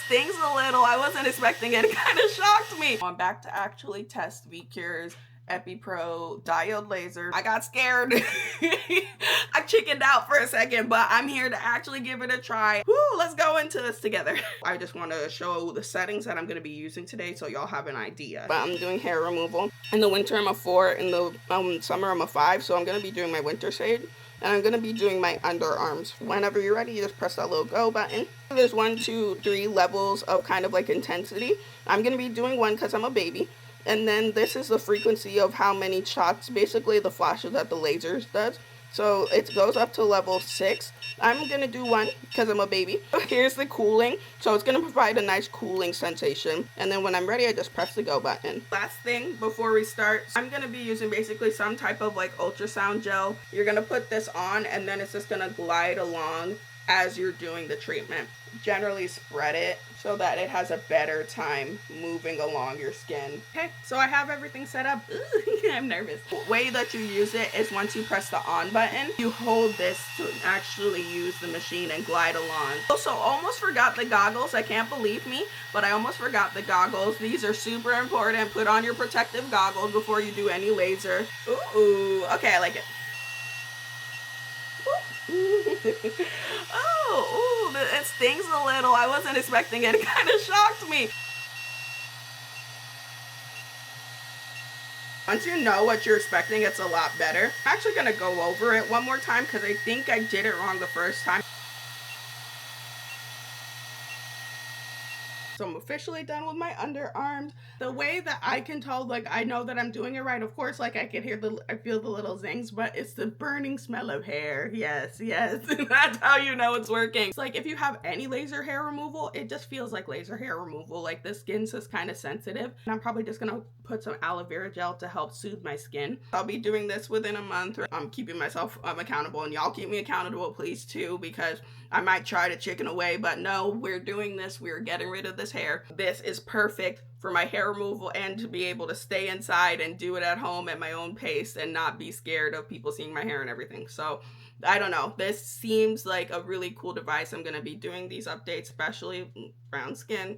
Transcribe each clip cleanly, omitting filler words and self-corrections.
stings a little. I wasn't expecting it. It kind of shocked me. I'm back to actually test Viquere's EpiPro Diode laser. I got scared. I chickened out for a second, but I'm here to actually give it a try. Woo, let's go into this together. I just want to show the settings that I'm going to be using today so y'all have an idea. But I'm doing hair removal. In the winter, I'm a 4. In the summer, I'm a 5. So I'm going to be doing my winter shade. And I'm going to be doing my underarms. Whenever you're ready, you just press that little go button. There's 1, 2, 3 levels of kind of like intensity. I'm going to be doing 1 because I'm a baby. And then this is the frequency of how many shots, basically the flashes that the lasers does. So it goes up to level 6. I'm going to do 1 because I'm a baby. Here's the cooling. So it's going to provide a nice cooling sensation. And then when I'm ready, I just press the go button. Last thing before we start, I'm going to be using basically some type of like ultrasound gel. You're going to put this on and then it's just going to glide along as you're doing the treatment. Generally spread it so that it has a better time moving along your skin. Okay, so I have everything set up. I'm nervous. The way that you use it is once you press the on button, you hold this to actually use the machine and glide along. Also, almost forgot the goggles. I can't believe me, but I almost forgot the goggles. These are super important. Put on your protective goggles before you do any laser. Ooh, okay, I like it. Oh, ooh, it stings a little. I wasn't expecting it. It kind of shocked me. Once you know what you're expecting, it's a lot better. I'm actually going to go over it one more time because I think I did it wrong the first time. So I'm officially done with my underarms. The way that I can tell, like, I know that I'm doing it right. Of course, like, I feel the little zings, but it's the burning smell of hair. Yes, yes. That's how you know it's working. It's like, if you have any laser hair removal, it just feels like laser hair removal. Like, the skin's just kind of sensitive. And I'm probably just gonna put some aloe vera gel to help soothe my skin. I'll be doing this within a month. I'm keeping myself accountable, and y'all keep me accountable, please, too, because I might try to chicken away, but no, we're doing this. We're getting rid of this hair. This is perfect for my hair removal and to be able to stay inside and do it at home at my own pace and not be scared of people seeing my hair and everything. So I don't know. This seems like a really cool device. I'm going to be doing these updates, especially brown skin.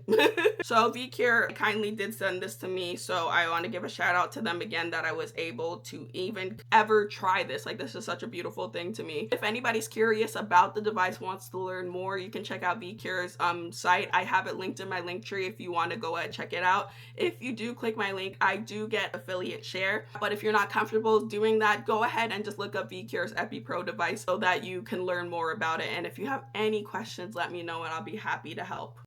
So Viqure kindly did send this to me. So I want to give a shout out to them again that I was able to even ever try this. Like, this is such a beautiful thing to me. If anybody's curious about the device, wants to learn more, you can check out Viqure's site. I have it linked in my link tree if you want to go ahead and check it out. If you do click my link, I do get affiliate share. But if you're not comfortable doing that, go ahead and just look up Viqure's EpiPro device so that you can learn more about it. And if you have any questions, let me know and I'll be happy to help.